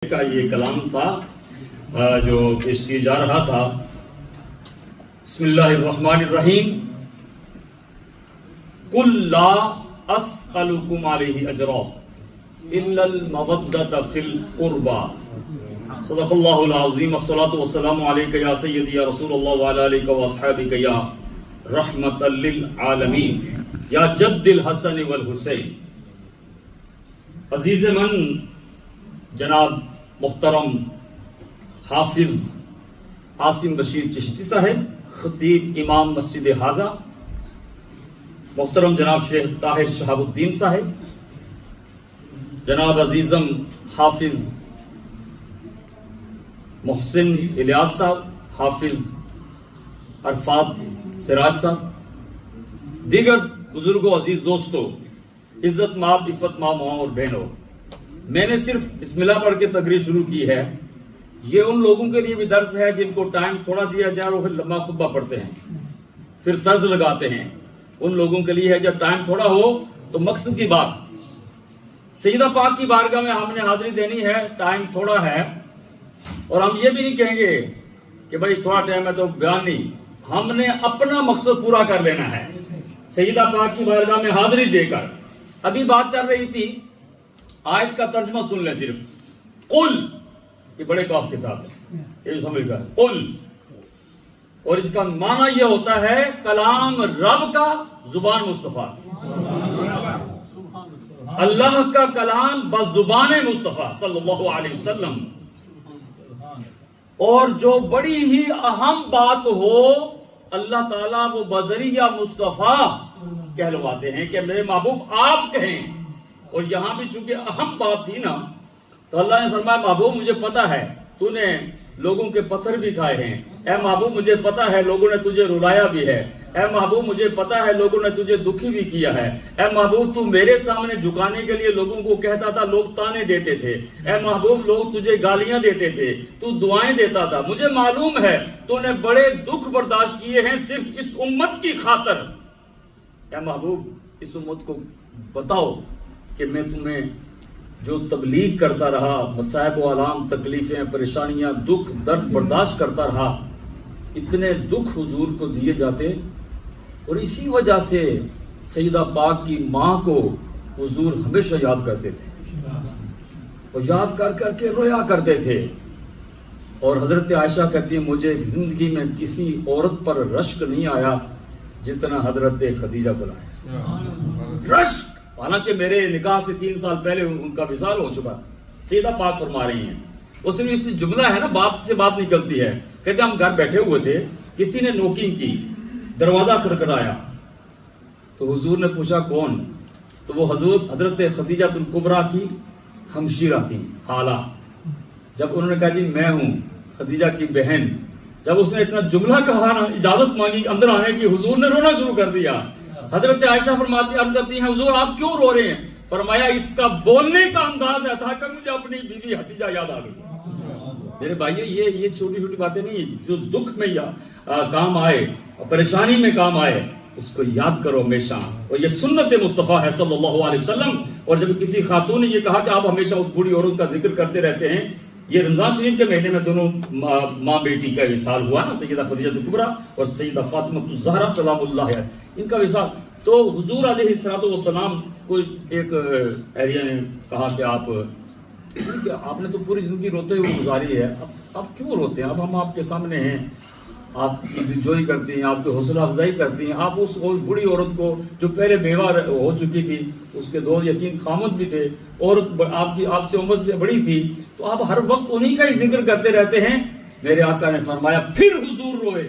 کا یہ کلام تھا جو پیش کی جا رہا تھا. بسم اللہ الرحمن الرحیم. قل لا اسألکم علیہ اجرا الا المودۃ فی القربى. صدق اللہ العظیم. الصلاۃ والسلام علیک یا سیدی یا رسول اللہ وعلی آلک واصحابک یا رحمۃ للعالمین یا جد الحسن والحسین. عزیز من جناب محترم حافظ عاصم بشیر چشتی صاحب، خطیب امام مسجد حاضہ، محترم جناب شیخ طاہر شہاب الدین صاحب، جناب عزیزم حافظ محسن الیاس صاحب، حافظ عرفات سراج صاحب، دیگر بزرگوں، عزیز دوستوں، عزت مآب، عفت ماں، ماں اور بہنوں، میں نے صرف بسم اللہ پڑھ کے تقریر شروع کی ہے. یہ ان لوگوں کے لیے بھی درس ہے جن کو ٹائم تھوڑا دیا جائے اور پھر لمبا خطبہ پڑھتے ہیں، پھر طرز لگاتے ہیں. ان لوگوں کے لیے ہے جب ٹائم تھوڑا ہو تو مقصد کی بات. سیدہ پاک کی بارگاہ میں ہم نے حاضری دینی ہے، ٹائم تھوڑا ہے، اور ہم یہ بھی نہیں کہیں گے کہ بھائی تھوڑا ٹائم ہے تو بیان نہیں. ہم نے اپنا مقصد پورا کر لینا ہے سیدہ پاک کی بارگاہ میں حاضری دے کر. ابھی بات چل رہی تھی، آیت کا ترجمہ سن لیں صرف. قل، یہ بڑے قاف کے ساتھ ہے، یہ سمجھ گئے، قل، اور اس کا معنی یہ ہوتا ہے کلام رب کا، زبان مصطفیٰ، اللہ کا کلام بزبان مصطفیٰ صلی اللہ علیہ وسلم. اور جو بڑی ہی اہم بات ہو اللہ تعالیٰ وہ بذریعہ مصطفیٰ کہلواتے ہیں کہ میرے محبوب آپ کہیں. اور یہاں بھی چونکہ اہم بات تھی نا، تو اللہ نے فرمایا محبوب مجھے پتا ہے تو نے لوگوں کے پتھر بھی کھائے ہیں، اے محبوب مجھے پتا ہے لوگوں نے تجھے رلایا بھی ہے، اے محبوب مجھے پتا ہے لوگوں نے تجھے دکھی بھی کیا ہے، اے محبوب تو میرے سامنے جھکانے کے لیے لوگوں کو کہتا تھا، لوگ تانے دیتے تھے، اے محبوب لوگ تجھے گالیاں دیتے تھے، تو دعائیں دیتا تھا. مجھے معلوم ہے تو نے بڑے دکھ برداشت کیے ہیں صرف اس امت کی خاطر. اے محبوب اس امت کو بتاؤ کہ میں تمہیں جو تبلیغ کرتا رہا، مصائب و آلام، تکلیفیں، پریشانیاں، دکھ درد برداشت کرتا رہا، اتنے دکھ حضور کو دیے جاتے. اور اسی وجہ سے سیدہ پاک کی ماں کو حضور ہمیشہ یاد کرتے تھے اور یاد کر کر کے رویا کرتے تھے. اور حضرت عائشہ کہتی ہیں مجھے زندگی میں کسی عورت پر رشک نہیں آیا جتنا حضرت خدیجہ پر آیا. رشک، حالانکہ میرے نکاح سے 3 سال پہلے ان کا وصال ہو چکا. سیدہ پاک فرما رہی ہیں، وہ صرف اس جملہ ہے نا، بات سے بات نکلتی ہے. کہتے ہم گھر بیٹھے ہوئے تھے، کسی نے نوکنگ کی، دروازہ کھڑکھڑایا تو حضور نے پوچھا کون؟ تو وہ حضرت خدیجہ الکبریٰ کی ہمشیرہ تھی، خالہ. جب انہوں نے کہا جی میں ہوں خدیجہ کی بہن، جب اس نے اتنا جملہ کہا نا، اجازت مانگی اندر آنے کی، حضور نے رونا شروع کر دیا. حضرت عائشہ فرماتی عرض کرتی ہیں حضور آپ کیوں رو رہے ہیں؟ فرمایا اس کا بولنے کا انداز ایسا کہ مجھے اپنی بیوی خدیجہ یاد آ گئی. میرے بھائیو یہ چھوٹی چھوٹی باتیں نہیں، جو دکھ میں کام آئے، پریشانی میں کام آئے، اس کو یاد کرو ہمیشہ. اور یہ سنت مصطفیٰ ہے صلی اللہ علیہ وسلم. اور جب کسی خاتون نے یہ کہا کہ آپ ہمیشہ اس بوڑھی عورت کا ذکر کرتے رہتے ہیں، یہ رمضان شریف کے مہینے میں دونوں ماں بیٹی کا وصال ہوا نا، سیدہ خدیجہ الکبریٰ اور سیدہ فاطمہ الزہرا سلام اللہ علیہ، ان کا وصال. تو حضور علیہ السلام کو ایک ایریا نے کہا کہ آپ نے تو پوری زندگی روتے ہوئے گزاری ہے، آپ کیوں روتے ہیں؟ اب ہم آپ کے سامنے ہیں، آپ کی دلجوئی کرتی ہیں، آپ کی حوصلہ افزائی کرتی ہیں. آپ اس بڑی عورت کو جو پہلے بیوہ ہو چکی تھی، اس کے 2 یا 3 خامد بھی تھے، عورت آپ سے عمر سے بڑی تھی، تو آپ ہر وقت انہی کا ہی ذکر کرتے رہتے ہیں. میرے آقا نے فرمایا پھر حضور روئے.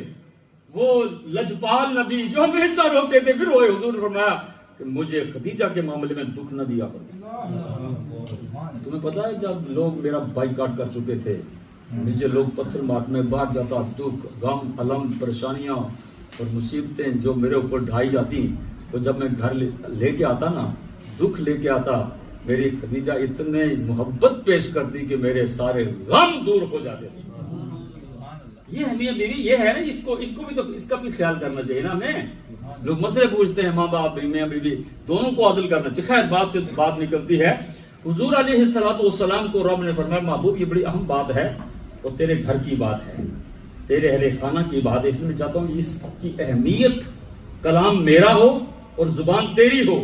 وہ لجپال نبی جو ہمیشہ روتے تھے پھر روئے. حضور نے فرمایا کہ مجھے خدیجہ کے معاملے میں دکھ نہ دیا کرو. تمہیں پتا ہے جب لوگ میرا بائیکاٹ کر چکے تھے، مجھے لوگ پتھر مار، میں باہر جاتا، دکھ، غم، الم، پریشانیاں اور مصیبتیں جو میرے اوپر ڈھائی جاتی، وہ جب میں گھر لے کے آتا نا، دکھ لے کے آتا، میری خدیجہ اتنے محبت پیش کرتی کہ میرے سارے غم دور ہو جاتے تھے. یہ میاں بیوی یہ ہے نا، اس کو بھی تو اس کا بھی خیال کرنا چاہیے نا. ہمیں لوگ مسئلے پوچھتے ہیں، ماں باپ میاں بیوی دونوں کو عدل کرنا چاہیے. خیر بات سے بات نکلتی ہے. حضور علیہ الصلوۃ والسلام کو رب نے فرمایا محبوب یہ بڑی اہم بات ہے اور تیرے گھر کی بات ہے، تیرے اہل خانہ کی بات ہے، اس لیے میں چاہتا ہوں اس کی اہمیت کلام میرا ہو اور زبان تیری ہو،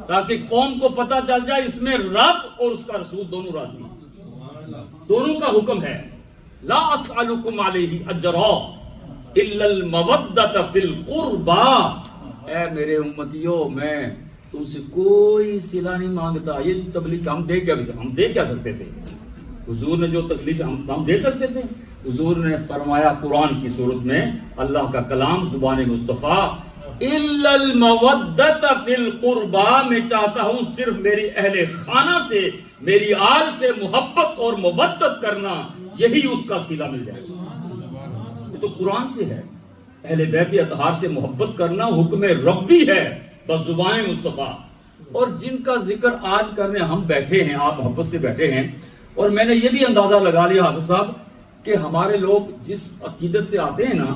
تاکہ قوم کو پتہ چل جائے اس میں رب اور اس کا رسول دونوں راضی ہیں، دونوں کا حکم ہے۔ لا اسألکم علیہ اجرا الا المودۃ فی القربى، اے میرے امتیوں میں تم سے کوئی صلہ نہیں مانگتا۔ یہ تبلیغ ہم دے کیا سکتے تھے؟ حضور نے جو تکلیف ہم دے سکتے تھے؟ حضور نے فرمایا قرآن کی صورت میں، اللہ کا کلام زبان مصطفیٰ، الا المودۃ فی القربى، میں چاہتا ہوں صرف میری اہل خانہ سے، میری آل سے محبت اور مودت کرنا، یہی اس کا صلہ مل جائے گا۔ یہ تو قرآن سے ہے، اہل بیت اطہار سے محبت کرنا حکم ربی ہے بس زبان مصطفیٰ۔ اور جن کا ذکر آج کرنے ہم بیٹھے ہیں، آپ محبت سے بیٹھے ہیں، اور میں نے یہ بھی اندازہ لگا لیا حافظ صاحب کہ ہمارے لوگ جس عقیدت سے آتے ہیں نا،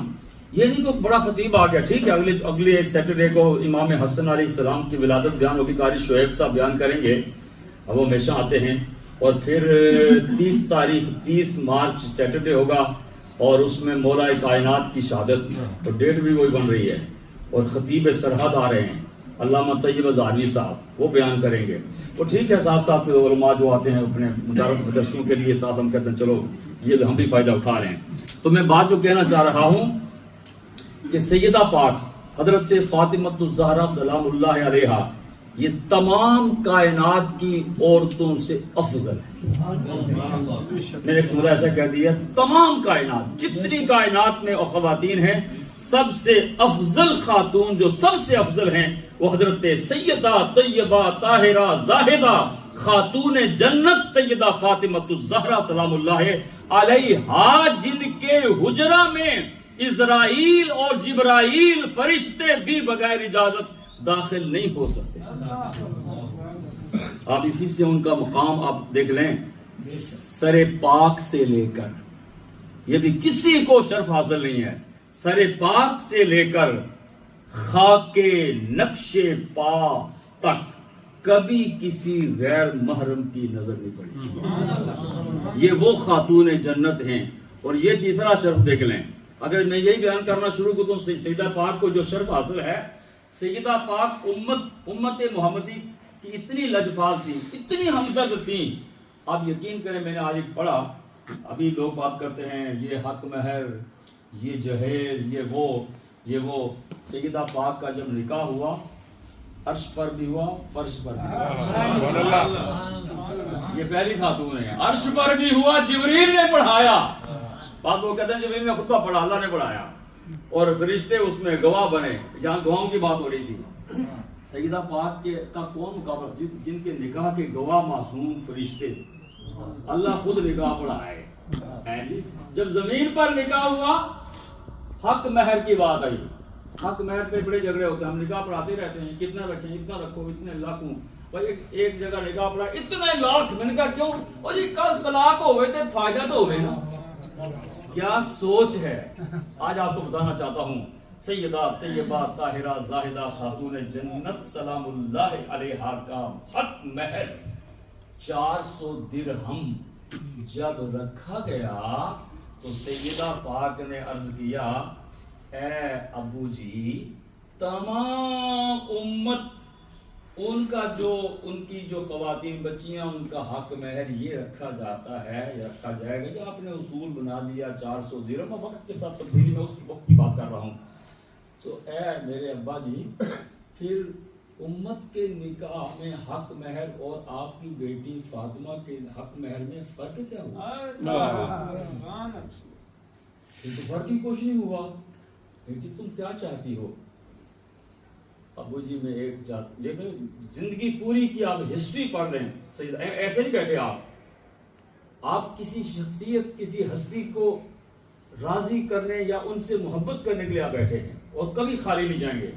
یہ نہیں کوئی بڑا خطیب آ گیا، ٹھیک ہے اگلے سیٹرڈے کو امام حسن علیہ السلام کی ولادت بیان ہوگی، قاری شعیب صاحب بیان کریں گے، وہ ہمیشہ آتے ہیں، اور پھر 30 مارچ سیٹرڈے ہوگا اور اس میں مولا کائنات کی شہادت، اور ڈیٹ بھی وہی بن رہی ہے، اور خطیب سرحد آ رہے ہیں علامہ طیب زاروی صاحب، وہ بیان کریں گے، وہ ٹھیک ہے ساتھ ساتھ علماء جو آتے ہیں اپنے مدرسوں کے لیے ساتھ، ہم کہتے ہیں چلو یہ ہم بھی فائدہ اٹھا رہے ہیں۔ تو میں بات جو کہنا چاہ رہا ہوں کہ سیدہ پاک حضرت فاطمہ الزہرا سلام اللہ علیہا یہ تمام کائنات کی عورتوں سے افضل ہے۔ میں نے ایک جملہ ایسا کہہ دیا، تمام کائنات، جتنی کائنات میں خواتین ہیں، سب سے افضل خاتون جو سب سے افضل ہیں وہ حضرت سیدہ طیبہ طاہرہ زاہدہ خاتون جنت سیدہ فاطمہ الزہرا سلام اللہ علیہا، جن کے حجرہ میں اسرائیل اور جبرائیل فرشتے بھی بغیر اجازت داخل نہیں ہو سکتے۔ آپ اسی سے ان کا مقام آپ دیکھ لیں، سر پاک سے لے کر، یہ بھی کسی کو شرف حاصل نہیں ہے، سر پاک سے لے کر خاک نقش پا تک کبھی کسی غیر محرم کی نظر نہیں پڑی۔ یہ وہ خاتون جنت ہیں۔ اور یہ تیسرا شرف دیکھ لیں، اگر میں یہی بیان کرنا شروع کروں تو سیدہ پاک کو جو شرف حاصل ہے، سیدہ پاک امت محمدی کی اتنی لجپال تھی، اتنی ہمدرد تھی، آپ یقین کریں میں نے آج ایک پڑھا، ابھی لوگ بات کرتے ہیں یہ حق مہر، یہ جہیز، یہ وہ سیدہ پاک کا جب نکاح ہوا، عرش پر بھی ہوا، فرش پر بھی ہوا، یہ پہلی خاتون ہے، عرش پر بھی ہوا، جبریل نے پڑھایا، بعض لوگ کہتے ہیں جبریل نے خطبہ پڑھا، اللہ نے پڑھایا، اور فرشتے اس میں گواہ بنے، جہاں گواہوں کی بات ہو رہی تھی۔ سیدہ پاک کا کون مقابلہ، جن کے نکاح کے گواہ معصوم فرشتے، اللہ خود نکاح پڑھائے جی۔ جب زمین پر نکاح ہوا، حق مہر کی بات آئی، حق مہر پہ بڑے جھگڑے ہوتے ہیں، ہم نکاح پڑھاتے رہتے ہیں، کتنا رکھیں، اتنا رکھو، اتنے لاکھوں، بھائی ایک جگہ نکاح پڑھا اتنے لاکھ، میں نے کہا کیوں؟ اور یہ کل طلاق ہوئے تھے، فائدہ تو ہوئے نا۔ کیا سوچ ہے؟ آج آپ کو بتانا چاہتا ہوں، سیدہ طیبہ طاہرہ زاہدہ خاتون جنت سلام اللہ علیہا کا حق مہر 400 درہم جب رکھا گیا تو سیدہ پاک نے عرض کیا، اے ابو جی، تمام امت ان کی جو خواتین بچیاں، ان کا حق مہر یہ رکھا جاتا ہے، یہ رکھا جائے گا، جو آپ نے اصول بنا دیا 400 درہم، وقت کے ساتھ تبدیلی میں اس وقت کی بات کر رہا ہوں۔ تو اے میرے ابا جی، پھر امت کے نکاح میں حق مہر اور آپ کی بیٹی فاطمہ کے حق مہر میں فرق کیا ہوا؟ تو فرق ہی کچھ نہیں ہوا۔ بیٹی تم کیا چاہتی ہو؟ ابو جی میں ایک زندگی پوری کی آپ ہسٹری پڑھ رہے ہیں، ایسے نہیں بیٹھے آپ کسی شخصیت، کسی ہستی کو راضی کرنے یا ان سے محبت کرنے کے لیے آپ بیٹھے ہیں، اور کبھی خالی نہیں جائیں گے۔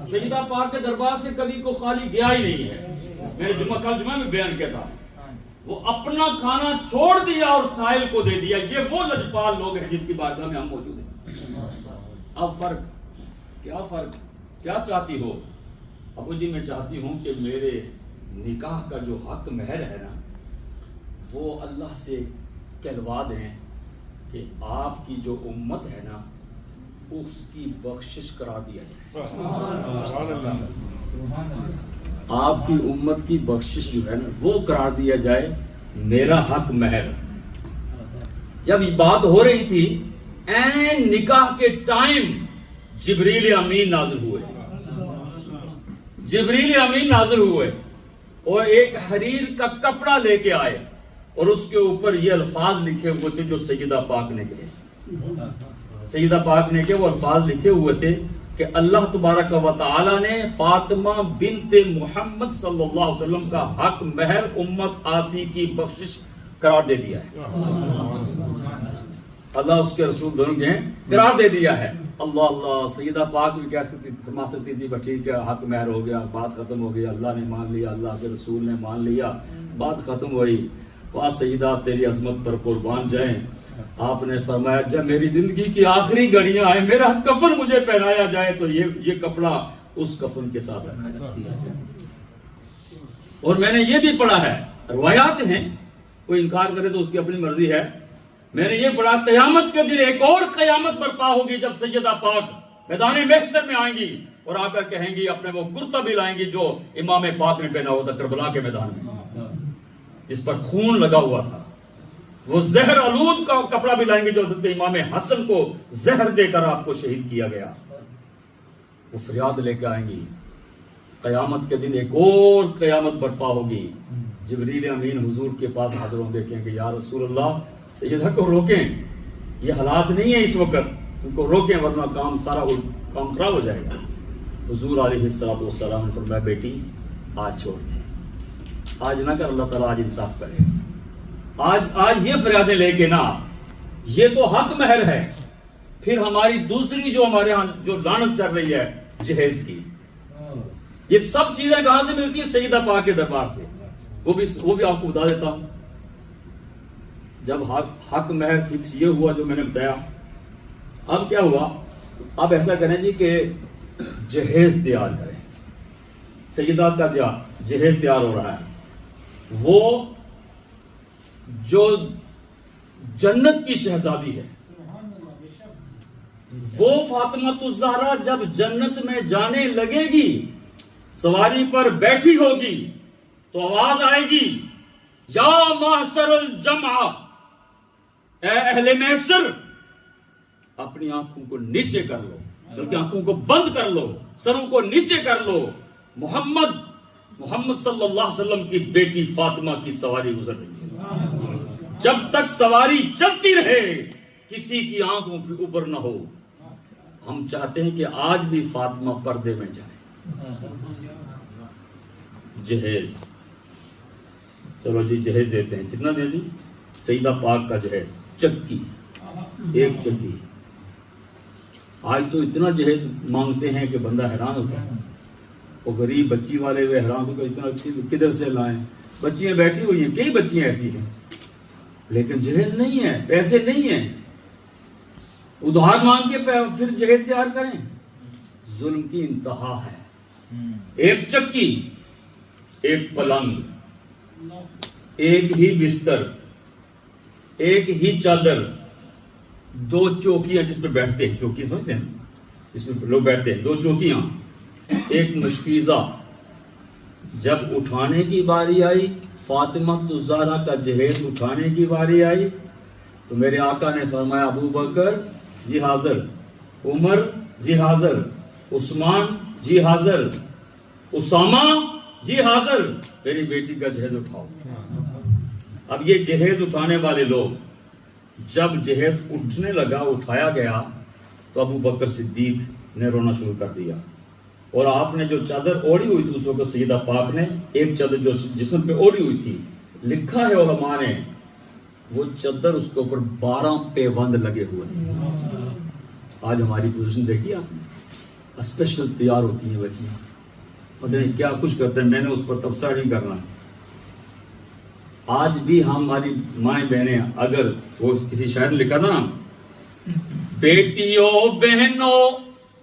سیدہ پاک کے دربار سے کبھی کو خالی گیا ہی نہیں ہے۔ میں نے کل جمعہ میں بیان کیا تھا، وہ اپنا کھانا چھوڑ دیا اور سائل کو دے دیا۔ یہ وہ لجپال لوگ ہیں جن کی بارگاہ میں ہم موجود ہیں۔ اب فرق کیا چاہتی ہو؟ ابو جی میں چاہتی ہوں کہ میرے نکاح کا جو حق مہر ہے نا، وہ اللہ سے کہلوا دیں کہ آپ کی جو امت ہے نا اس کی بخشش کرا دیا جائے، آپ کی امت کی بخشش جو ہے نا وہ قرار دیا جائے، میرا حق مہر۔ جب یہ بات ہو رہی تھی این نکاح کے ٹائم جبریل امین نازل ہوئے، جبریل امین نازل ہوئے اور ایک حریر کا کپڑا لے کے آئے اور اس کے اوپر یہ الفاظ لکھے ہوئے تھے جو سیدہ پاک نے کہے، سیدہ پاک نے کہ وہ الفاظ لکھے ہوئے تھے کہ اللہ تبارک و تعالی نے فاطمہ بنت محمد صلی اللہ علیہ وسلم کا حق مہر امت آسی کی بخشش قرار دے دیا ہے، اللہ اس کے رسول دونوں کے قرار دے دیا ہے۔ اللہ اللہ، سیدہ پاک بھی کہہ سکتی فرما سکتی تھی بس ٹھیک ہے حق مہر ہو گیا، بات ختم ہو گئی، اللہ نے مان لیا، اللہ کے رسول نے مان لیا، بات ختم ہوئی۔ واہ سیدہ تیری عظمت پر قربان جائیں، آپ نے فرمایا جب میری زندگی کی آخری گھڑیاں آئیں میرا کفن مجھے پہنایا جائے تو یہ کپڑا اس کفن کے ساتھ رکھا جائے۔ اور میں نے یہ بھی پڑھا ہے، روایات ہیں، کوئی انکار کرے تو اس کی اپنی مرضی ہے، میں نے یہ پڑھا قیامت کے دن ایک اور قیامت برپا ہوگی جب سیدہ پاک میدان محشر میں آئیں گی اور آ کر کہیں گی اپنے وہ کرتا بھی لائیں گی جو امام پاک نے پہنا ہوا تھا کربلا کے میدان میں جس پر خون لگا ہوا تھا، وہ زہر آلود کا کپڑا بھی لائیں گے جو حضرت امام حسن کو زہر دے کر آپ کو شہید کیا گیا، وہ فریاد لے کے آئیں گی۔ قیامت کے دن ایک اور قیامت برپا ہوگی، جبریل امین حضور کے پاس حاضر ہوں گے، کہیں گے یا رسول اللہ سیدہ کو روکیں، یہ حالات نہیں ہیں اس وقت، ان کو روکیں ورنہ کام سارا کام خراب ہو جائے گا۔ حضور علیہ الصلوۃ والسلام نے فرمایا بیٹی آج چھوڑ دیں، آج نہ کر، اللہ تعالیٰ آج انصاف کرے، آج یہ فریادیں لے کے نہ، یہ تو حق مہر ہے، پھر ہماری دوسری جو ہمارے ہاں جو لعنت چل رہی ہے جہیز کی، یہ سب چیزیں کہاں سے ملتی ہیں؟ سیدہ پاک کے دربار سے، وہ بھی آپ کو بتا دیتا ہوں۔ جب حق مہر فکس یہ ہوا جو میں نے بتایا، اب کیا ہوا؟ اب ایسا کریں جی کہ جہیز تیار کریں، سیدہ کا جہیز تیار ہو رہا ہے، وہ جو جنت کی شہزادی ہے، وہ فاطمہ الزہرا جب جنت میں جانے لگے گی، سواری پر بیٹھی ہوگی تو آواز آئے گی یا معشر الجمع، اے اہل محشر اپنی آنکھوں کو نیچے کر لو، بلکہ آنکھوں کو بند کر لو، سروں کو نیچے کر لو، محمد صلی اللہ علیہ وسلم کی بیٹی فاطمہ کی سواری گزر رہی ہے، جب تک سواری چلتی رہے کسی کی آنکھوں پہ اوپر نہ ہو۔ ہم چاہتے ہیں کہ آج بھی فاطمہ پردے میں جائے۔ جہیز، چلو جی جہیز دیتے ہیں، کتنا دے دی؟ سیدہ پاک کا جہیز، چکی، ایک چکی۔ آج تو اتنا جہیز مانگتے ہیں کہ بندہ حیران ہوتا ہے، وہ غریب بچی والے ہوئے حیران ہو کہ اتنا کدھر سے لائیں، بچیاں بیٹھی ہوئی ہیں، کئی بچیاں ایسی ہیں لیکن جہیز نہیں ہے، پیسے نہیں ہیں، ادھار مانگ کے پھر جہیز تیار کریں، ظلم کی انتہا ہے۔ ایک چکی، ایک پلنگ، ایک ہی بستر، ایک ہی چادر، دو چوکیاں جس پہ بیٹھتے ہیں، چوکی سمجھتے ہیں جس پہ لوگ بیٹھتے ہیں، دو چوکیاں، ایک مشکیزہ۔ جب اٹھانے کی باری آئی، فاطمہ الزہرا کا جہیز اٹھانے کی باری آئی تو میرے آقا نے فرمایا ابو بکر جی حاضر، عمر جی حاضر، عثمان جی حاضر، اسامہ جی حاضر، میری بیٹی کا جہیز اٹھاؤ۔ اب یہ جہیز اٹھانے والے لوگ جب جہیز اٹھنے لگا، اٹھایا گیا تو ابو بکر صدیق نے رونا شروع کر دیا، اور آپ نے جو چادر اوڑھی ہوئی تھی اس وقت سیدہ پاک نے ایک چادر جو جسم پہ اوڑھی ہوئی تھی، لکھا ہے علماء نے وہ چادر اس کے اوپر 12 پیوند لگے ہوئے تھے۔ آج ہماری پوزیشن دیکھیے آپ نے، اسپیشل تیار ہوتی ہیں بچیاں، پتہ نہیں کیا کچھ کرتے ہیں، میں نے اس پر تبصرہ نہیں کرنا۔ آج بھی ہماری مائیں بہنیں، اگر وہ کسی شاعر نے لکھا نا بیٹیوں بہنوں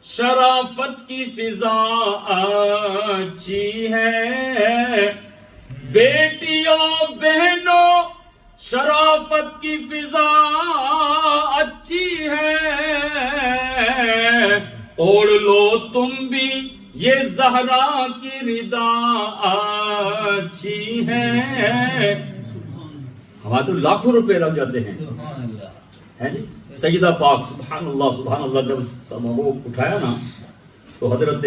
شرافت کی فضا اچھی ہے، بیٹیوں بہنوں شرافت کی فضا اچھی ہے، اوڑھ لو تم بھی یہ زہرا کی ردا اچھی ہے۔ ہمارے تو لاکھوں روپے لگ جاتے ہیں جی۔ سیدہ پاک سبحان اللہ جب سب وہ اٹھایا نا تو حضرت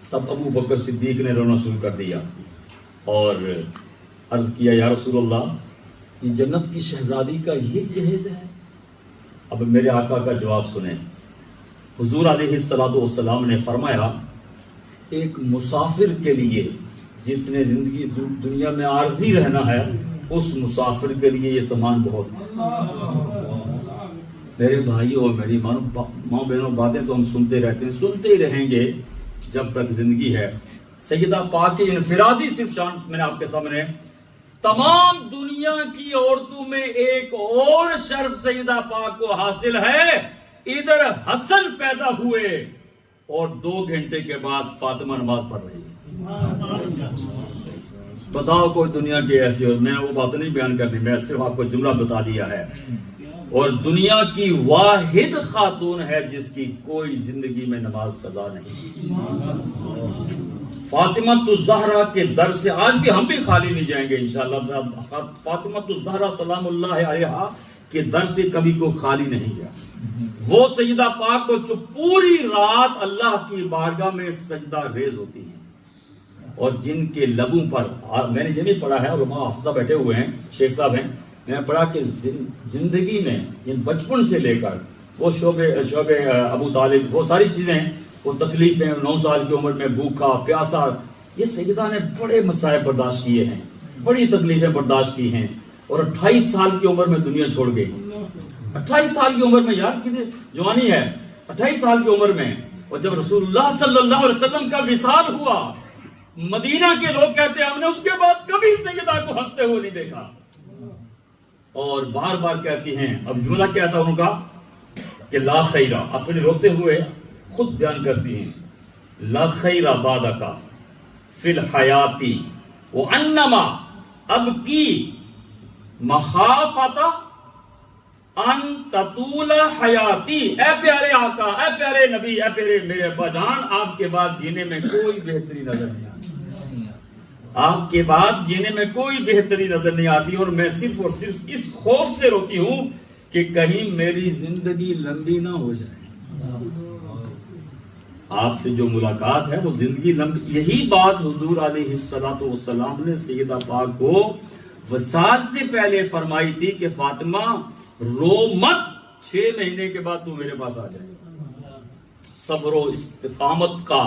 سب ابو بکر صدیق نے رونا شروع کر دیا اور عرض کیا یا رسول اللہ یہ جنت کی شہزادی کا یہ جہیز ہے؟ اب میرے آقا کا جواب سنیں۔ حضور علیہ السلام نے فرمایا ایک مسافر کے لیے جس نے زندگی دنیا میں عارضی رہنا ہے اس مسافر کے لیے یہ سامان بہت ہے۔ میرے بھائیوں اور میری ماں بہنوں باتیں تو ہم سنتے رہتے ہیں، سنتے ہی رہیں گے جب تک زندگی ہے۔ سیدہ پاک کی انفرادی صرف شان میں نے آپ کے سامنے، تمام دنیا کی عورتوں میں ایک اور شرف سیدہ پاک کو حاصل ہے۔ ادھر حسن پیدا ہوئے اور 2 گھنٹے کے بعد فاطمہ نماز پڑھ رہی ہے۔ بتاؤ کوئی دنیا کی ایسی، اور میں وہ بات نہیں بیان کرنی، میں صرف آپ کو جملہ بتا دیا ہے۔ اور دنیا کی واحد خاتون ہے جس کی کوئی زندگی میں نماز قضا نہیں۔ فاطمہ الزہرا کے در سے آج بھی ہم بھی خالی نہیں جائیں گے انشاءاللہ۔ فاطمہ الزہرا سلام اللہ علیہا کے در سے کبھی کوئی خالی نہیں گیا۔ وہ سیدہ پاک کو جو پوری رات اللہ کی بارگاہ میں سجدہ ریز ہوتی ہیں اور جن کے لبوں پر، میں نے یہ بھی پڑھا ہے، علماء حافظہ بیٹھے ہوئے ہیں، شیخ صاحب ہیں، میں نے پڑھا کہ زندگی میں بچپن سے لے کر وہ شعبے ابو طالب، وہ ساری چیزیں، وہ تکلیفیں، 9 سال کی عمر میں بھوکا پیاسا، یہ سیدہ نے بڑے مصائب برداشت کیے ہیں، بڑی تکلیفیں برداشت کی ہیں، اور 28 سال کی عمر میں دنیا چھوڑ گئی۔ 28 سال کی عمر میں، یاد کتنی جوانی ہے، 28 سال کی عمر میں۔ اور جب رسول اللہ صلی اللہ علیہ وسلم کا وصال ہوا، مدینہ کے لوگ کہتے ہیں ہم نے اس کے بعد کبھی سیدہ کو ہنستے ہوئے نہیں دیکھا، اور بار بار کہتی ہیں، اب جملہ کیا تھا ان کا کہ لا خیرہ، اپنے روتے ہوئے خود بیان کرتی ہیں، لا خیرہ بعدک فی الحیاتی وانما ابکی مخافۃ ان تطول حیاتی۔ اے پیارے آقا، اے پیارے نبی، اے پیارے میرے ابا جان، آپ کے بعد جینے میں کوئی بہتری نظر نہیں آتی، آپ کے بعد جینے میں کوئی بہتری نظر نہیں آتی، اور میں صرف اور صرف اس خوف سے روتی ہوں کہ کہیں میری زندگی لمبی نہ ہو جائے۔ آپ سے جو ملاقات ہے وہ زندگی لمبی، یہی بات حضور علیہ السلام نے سیدہ پاک کو وصال سے پہلے فرمائی تھی کہ فاطمہ رو مت، 6 مہینے کے بعد تو میرے پاس آ جائے۔ صبر و استقامت کا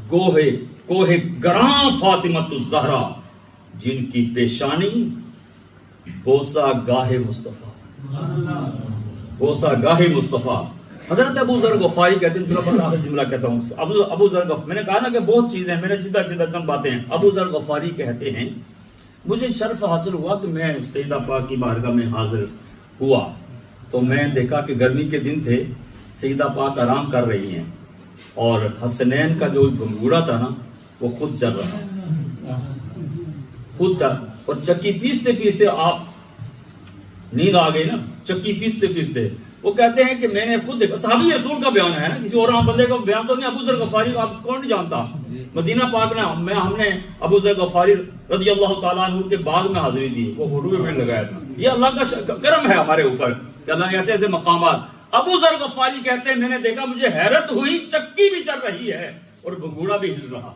کوہ گراں فاطمہ الزہرا، جن کی پیشانی بوسہ گاہ مصطفیٰ، بوسہ گاہ مصطفیٰ۔ حضرت ابو ذر غفاری کہتے ہیں، آخر جملہ کہتا ہوں، ابو ذر غفاری، میں نے کہا نا کہ بہت چیزیں، میں نے چیدہ چند باتیں ہیں۔ ابو ذر غفاری کہتے ہیں مجھے شرف حاصل ہوا کہ میں سیدہ پاک کی بارگاہ میں حاضر ہوا تو میں دیکھا کہ گرمی کے دن تھے، سیدہ پاک آرام کر رہی ہیں، اور حسنین کا جو گھنگوڑا تھا نا وہ خود چل رہا، خود چل، اور چکی پیستے پیستے، آپ نیند آ گئی نا، چکی پیستے پیستے، وہ کہتے ہیں کہ میں نے خود دیکھا، صحابی رسول کا بیان ہے نا، کسی اور عام بندے کا بیان تو نہیں۔ ابو ذر غفاری آپ کون نہیں جانتا، مدینہ پاک میں ہم نے ابو ذر غفاری رضی اللہ تعالیٰ عنہ کے باغ میں حاضری دی، وہ فوٹو میں لگایا تھا۔ یہ اللہ کا کرم ہے ہمارے اوپر کہ اللہ نے ایسے ایسے مقامات۔ ابو ذر غفاری کہتے ہیں میں نے دیکھا، مجھے حیرت ہوئی، چکی بھی چل رہی ہے اور بھنگوڑا بھی ہل رہا۔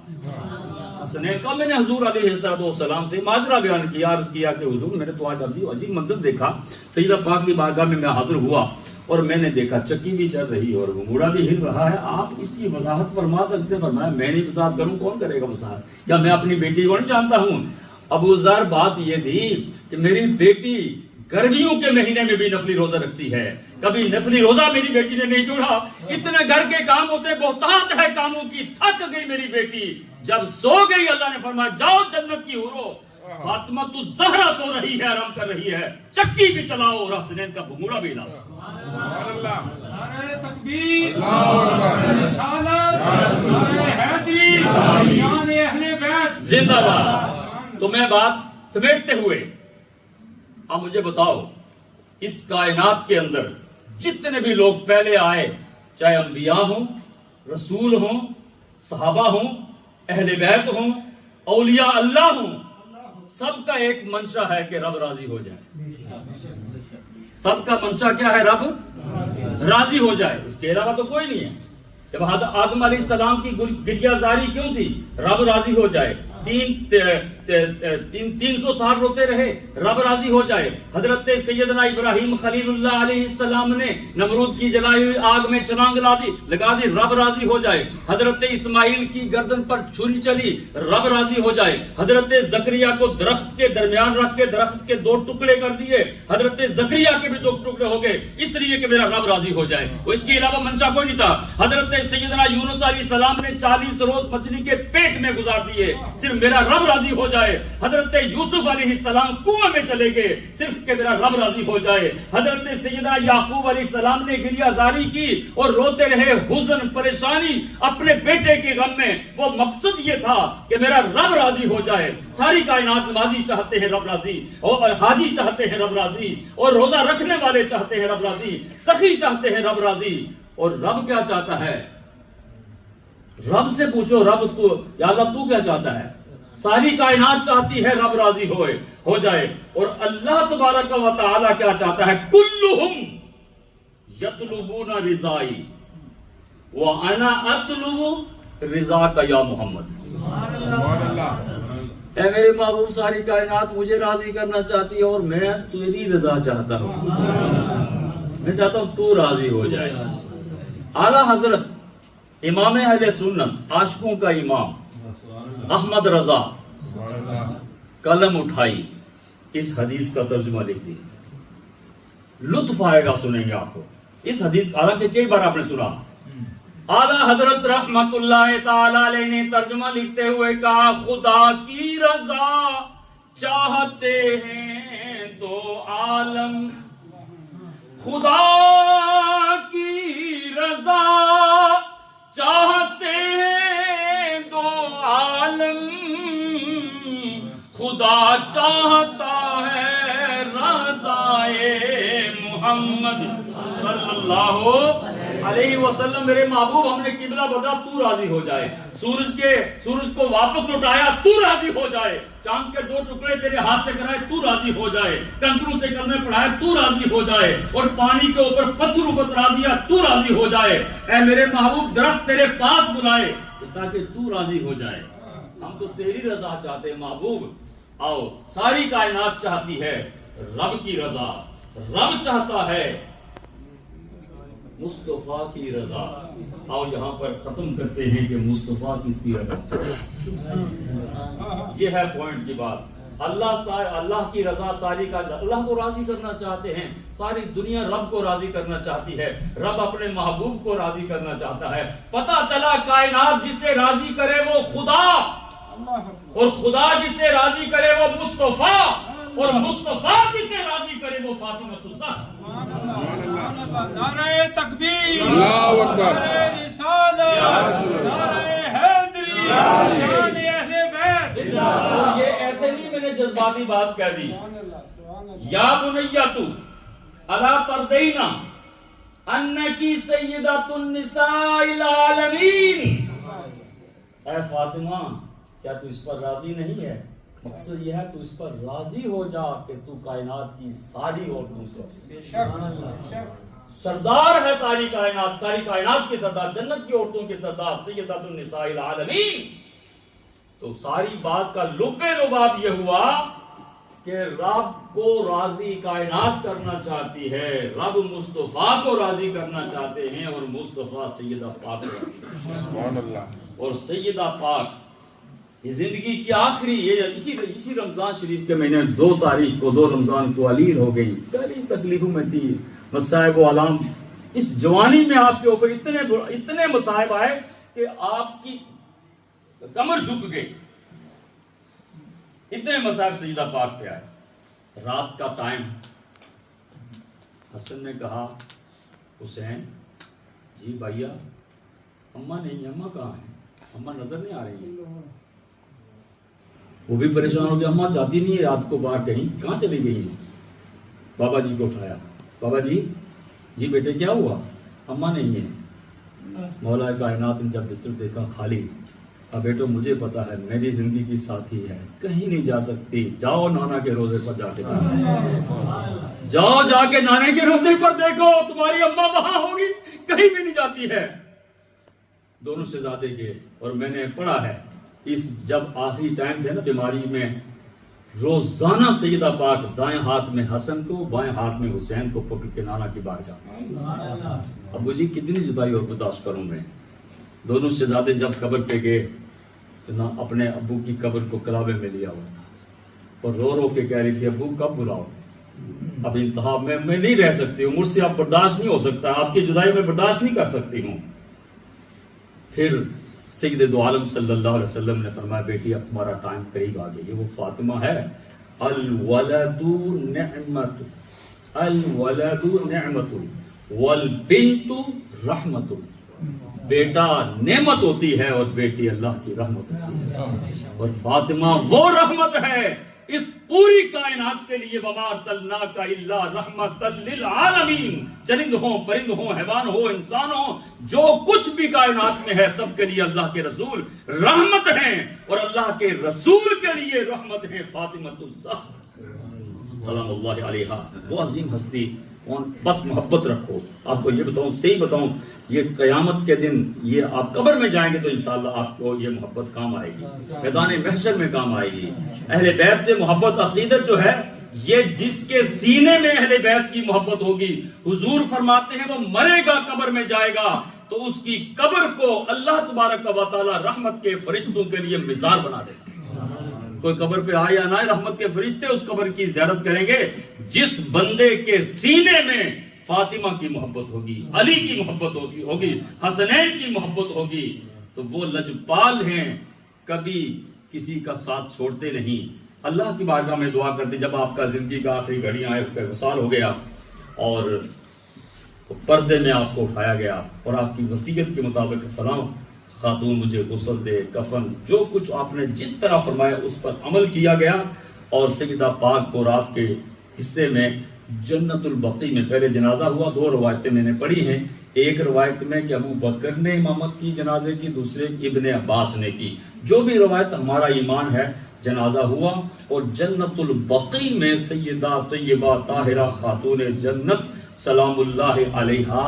حسنین کا میں نے حضور علیہ السلام سے ماجرا بیان کیا، عرض کیا کہ حضور میں نے تو آج عجیب منظر دیکھا، سیدہ پاک کی بارگاہ میں حاضر ہوا اور میں نے دیکھا چکی بھی چل رہی ہے اور گھنگوڑا بھی ہل رہا ہے، آپ اس کی وضاحت فرما سکتے ہیں؟ فرمایا میں نہیں وضاحت کروں، کون کرے گا وضاحت؟ کیا میں اپنی بیٹی کو نہیں جانتا ہوں؟ ابو ذر بات یہ تھی کہ میری بیٹی گرمیوں کے مہینے میں بھی نفلی روزہ رکھتی ہے، کبھی نفلی روزہ میری بیٹی نے نہیں چھوڑا، اتنے گھر کے کام ہوتے، بہتات ہے کاموں کی، تھک گئی میری بیٹی، جب سو گئی اللہ نے فرمایا جاؤ جنت کی حورو، فاطمہ الزہرا سو رہی ہے، آرام کر رہی ہے، چکی بھی چلاؤ اور حسنین کا بھنگوڑا بھی لاؤ۔ سبحان اللہ، نعرہ تکبیر، اللہ اکبر، رسالت، نعرہ حیدری، شان اہل بیت زندہ باد۔ تو میں بات سمیٹتے ہوئے اب مجھے بتاؤ اس کائنات کے اندر جتنے بھی لوگ پہلے آئے، چاہے انبیاء ہوں، رسول ہوں، صحابہ ہوں، اہل بیت ہوں، اولیاء اللہ ہوں، سب کا ایک منشا ہے کہ رب راضی ہو جائے. سب کا منشا کیا ہے؟ رب راضی ہو جائے. اس کے علاوہ تو کوئی نہیں ہے. جب آدم علیہ السلام کی گریہ زاری کیوں تھی؟ رب راضی ہو جائے. 300 سال روتے رہے، رب راضی ہو جائے. حضرت سیدنا ابراہیم خلیل اللہ علیہ السلام نے نمرود کی جلائی ہوئی آگ میں چھلانگ لگا دی، رب راضی ہو جائے. حضرت اسماعیل کی گردن پر چھری چلی، رب راضی ہو جائے. حضرت زکریا کو درخت کے درمیان رکھ کے درخت کے 2 ٹکڑے کر دیے، حضرت زکریا کے بھی 2 ٹکڑے ہو گئے، اس لیے کہ میرا رب راضی ہو جائے. اس کے علاوہ منشا کوئی نہیں تھا. حضرت سیدنا یونس علیہ السلام نے 40 روز مچھلی کے پیٹ میں گزار دیے، صرف میرا رب راضی ہو جائے. حضرت یوسف علیہ السلام کنویں میں چلے گئے، صرف کہ میرا رب راضی ہو جائے. حضرت سیدنا یعقوب علیہ السلام نے گریہ زاری کی اور روتے رہے، حزن پریشانی اپنے بیٹے کے غم میں. وہ مقصد یہ تھا کہ میرا رب راضی ہو جائے. ساری کائنات نمازی چاہتے ہیں رب راضی، اور حاجی چاہتے ہیں رب راضی، اور روزہ رکھنے والے چاہتے ہیں رب راضی، سخی چاہتے ہیں رب راضی. اور رب کیا چاہتا ہے؟ رب سے پوچھو، رب تو یا اللہ تو کیا چاہتا ہے؟ ساری کائنات چاہتی ہے رب راضی ہو جائے. اور اللہ تبارک و تعالی کیا چاہتا ہے؟ کلہم یطلبون رضائی وانا اطلب رضاک یا محمد. اے میرے محبوب، ساری کائنات مجھے راضی کرنا چاہتی ہے اور میں تیری رضا چاہتا ہوں. میں چاہتا ہوں تو راضی ہو جائے. اعلیٰ حضرت امام اہل سنت، عاشقوں کا امام احمد رضا قلم اٹھائی، اس حدیث کا ترجمہ لکھ دی. لطف آئے گا سنیں گے آپ کو. اس حدیث حالانکہ کئی بار آپ نے سنا. اعلیٰ حضرت رحمت اللہ تعالی علیہ نے ترجمہ لکھتے ہوئے کہا، خدا کی رضا چاہتے ہیں تو عالم، خدا کی رضا چاہتے ہیں دو عالم، خدا چاہتا ہے رضائے محمد صلی اللہ علیہ وسلم. میرے محبوب، ہم نے قبلہ بدلا تو راضی ہو جائے، سورج کو واپس لوٹایا تو راضی ہو جائے، چاند کے 2 ٹکڑے تیرے ہاتھ سے کرائے تو راضی ہو جائے، کنکروں سے کلمے پڑھائے تو راضی ہو جائے، اور پانی کے اوپر پتھر اترا دیا تو راضی ہو جائے. اے میرے محبوب، درخت تیرے پاس بلائے تاکہ تو راضی ہو جائے. ہم تو تیری رضا چاہتے ہیں محبوب. آؤ، ساری کائنات چاہتی ہے رب کی رضا، رب چاہتا ہے مصطفیٰ کی رضا. آؤ یہاں پر ختم کرتے ہیں کہ مصطفیٰ کس کی رضا چاہتے. یہ ہے پوائنٹ کی بات. اللہ کی رضا ساری کا، اللہ کو راضی کرنا چاہتے ہیں. ساری دنیا رب کو راضی کرنا چاہتی ہے، رب اپنے محبوب کو راضی کرنا چاہتا ہے. پتہ چلا کائنات جسے راضی کرے وہ خدا، اور خدا جسے راضی کرے وہ مصطفیٰ، اور مصطفیٰ جسے راضی کرے وہ فاطمہ الزہرا. نعرہ تکبیر، اللہ اکبر، نعرہ رسالت، نعرہ حیدری، شان اہل بیت. اور یہ ایسے نہیں میں نے جذباتی بات کہہ دی. یا بنیۃ الا ترضین انکی سیدۃ النساء العالمین. اے فاطمہ، کیا تو اس پر راضی نہیں ہے؟ مقصد یہ ہے تو اس پر راضی ہو جا کہ تو کائنات کی ساری عورتوں سے سردار ہے. ساری کائنات کے سردار، جنت کی عورتوں کے سردار، سیدۃ النساء العالمین. تو ساری بات کا لب لباب یہ ہوا کہ رب کو راضی کائنات کرنا چاہتی ہے، رب مصطفیٰ کو راضی کرنا چاہتے ہیں، اور مصطفیٰ سیدہ پاک کو راضی. سبحان اللہ. اور سیدہ پاک زندگی کی آخری، یہ اسی رمضان شریف کے مہینے 2 تاریخ کو 2 رمضان کو علیر ہو گئی. پہلی تکلیفوں میں تھی، مصائب و علام. اس جوانی میں آپ کے اوپر اتنے مصائب آئے کہ آپ کی کمر جھک گئی. اتنے مصائب سیدہ پاک پہ آئے. رات کا ٹائم، حسن نے کہا، حسین جی بھائیا، اماں نہیں، اماں کہاں ہیں؟ اماں نظر نہیں آ رہی ہیں. وہ بھی پریشان ہو گیا، اماں جاتی نہیں ہے رات کو باہر کہیں، کہاں چلی گئی ہیں؟ بابا جی کو اٹھایا، بابا جی بیٹے کیا ہوا؟ اماں نہیں ہے۔ مولا کائنات نے جب بستر دیکھا خالی، اب بیٹو مجھے پتا ہے میری زندگی کی ساتھی ہے، کہیں نہیں جا سکتی، جاؤ نانا کے روزے پر جا کے جاؤ، جا کے نانے کے روزے پر دیکھو، تمہاری اماں وہاں ہوگی، کہیں بھی نہیں جاتی ہے۔ دونوں شہزادے گئے، اور میں نے پڑھا ہے اس جب آخری ٹائم تھے نا بیماری میں، روزانہ سیدہ پاک دائیں ہاتھ میں حسن کو، بائیں ہاتھ میں حسین کو پکڑ کے نانا کی بارگاہ، ابو جی کتنی جدائی اور برداشت کروں میں۔ دونوں شہزادے جب قبر پہ گئے تو نہ اپنے ابو کی قبر کو کلابے میں لیا ہوا تھا، اور رو رو کے کہہ رہی تھی ابو کب بلاؤ، اب انتہا میں نہیں رہ سکتی ہوں، مجھ سے اب برداشت نہیں ہو سکتا، آپ کی جدائی میں برداشت نہیں کر سکتی ہوں۔ پھر سید دو عالم صلی اللہ علیہ وسلم نے فرمایا بیٹی اب تمہارا ٹائم قریب آ گیا، یہ وہ فاطمہ ہے، الولد نعمت، الولد نعمت والبنت رحمت، بیٹا نعمت ہوتی ہے اور بیٹی اللہ کی رحمت ہوتی ہے، اور فاطمہ وہ رحمت ہے اس پوری کائنات کے لیے، وما ارسلناک الا رحمت للعالمین، چرند ہوں پرند ہوں حیوان ہو انسان ہو، جو کچھ بھی کائنات میں ہے سب کے لیے اللہ کے رسول رحمت ہیں، اور اللہ کے رسول کے لیے رحمت ہیں فاطمۃ الزہرا سلام اللہ علیہا، وہ عظیم ہستی۔ بس محبت رکھو، آپ کو یہ بتاؤں صحیح بتاؤں، یہ قیامت کے دن یہ آپ قبر میں جائیں گے تو انشاءاللہ آپ کو یہ محبت کام آئے گی، میدان محشر میں کام آئے گی۔ اہل بیت سے محبت عقیدت جو ہے، یہ جس کے سینے میں اہل بیت کی محبت ہوگی، حضور فرماتے ہیں وہ مرے گا قبر میں جائے گا تو اس کی قبر کو اللہ تبارک و تعالی رحمت کے فرشتوں کے لیے مزار بنا دے گا۔ کوئی قبر پہ آئے یا نہ آئے، رحمت کے فرشتے اس قبر کی زیارت کریں گے۔ جس بندے کے سینے میں فاطمہ کی محبت ہوگی، علی کی محبت ہوگی، حسنین کی محبت ہوگی، تو وہ لجپال ہیں، کبھی کسی کا ساتھ چھوڑتے نہیں۔ اللہ کی بارگاہ میں دعا کرتے جب آپ کا زندگی کا آخری گھڑیاں آئے، وصال ہو گیا اور پردے میں آپ کو اٹھایا گیا اور آپ کی وصیت کے مطابق فلاں خاتون مجھے غسل دے، کفن، جو کچھ آپ نے جس طرح فرمایا اس پر عمل کیا گیا، اور سیدہ پاک کو رات کے حصے میں جنت البقیع میں پہلے جنازہ ہوا۔ دو روایتیں میں نے پڑھی ہیں، ایک روایت میں کہ ابو بکر نے امامت کی جنازے کی، دوسرے ابن عباس نے کی، جو بھی روایت ہمارا ایمان ہے، جنازہ ہوا اور جنت البقیع میں سیدہ طیبہ طاہرہ خاتون جنت سلام اللہ علیہا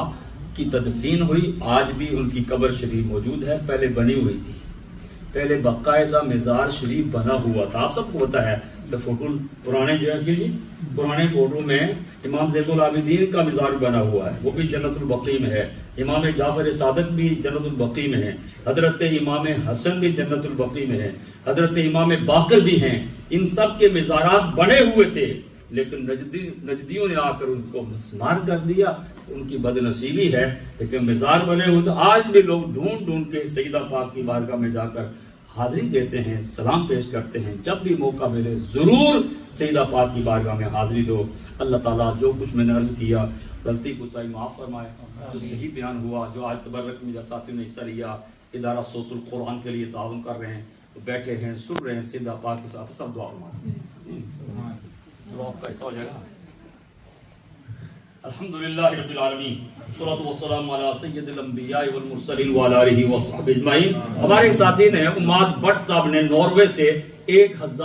کی تدفین ہوئی۔ آج بھی ان کی قبر شریف موجود ہے، پہلے بنی ہوئی تھی، پہلے باقاعدہ مزار شریف بنا ہوا تھا۔ آپ سب کو پتا ہے کہ فوٹو پرانے جو ہے پرانے فوٹو میں امام زین العابدین کا مزار بنا ہوا ہے، وہ بھی جنت البقیع میں ہے، امام جعفر صادق بھی جنت البقیع میں ہے، حضرت امام حسن بھی جنت البقیع میں ہے، حضرت امام باقر بھی ہیں، ان سب کے مزارات بنے ہوئے تھے، لیکن نجدیوں نے آ کر ان کو مسمار کر دیا، ان کی بد نصیبی ہے، لیکن مزار بنے ہوئے تو آج بھی لوگ ڈھونڈ ڈھونڈ کے سیدہ پاک کی بارگاہ میں جا کر حاضری دیتے ہیں، سلام پیش کرتے ہیں۔ جب بھی موقع ملے ضرور سیدہ پاک کی بارگاہ میں حاضری دو۔ اللہ تعالیٰ جو کچھ میں نے عرض کیا غلطی کوتاہی معاف فرمائے، جو صحیح بیان ہوا، جو آج تبرک میں ساتھیوں نے حصہ لیا، ادارہ صوت القرآن کے لیے تعاون کر رہے ہیں، بیٹھے ہیں سن رہے ہیں، سیدہ پاک کے ساتھ سب دعا فرمائیں، جو آپ کا حصہ ہو جائے گا۔ الحمدللہ رب العالمین، والصلاۃ والسلام علی سید الانبیاء والمرسلین وعلی آلہ وصحبہ اجمعین۔ ہمارے ایک ساتھی نے اماد بٹ صاحب نے ناروے سے 1000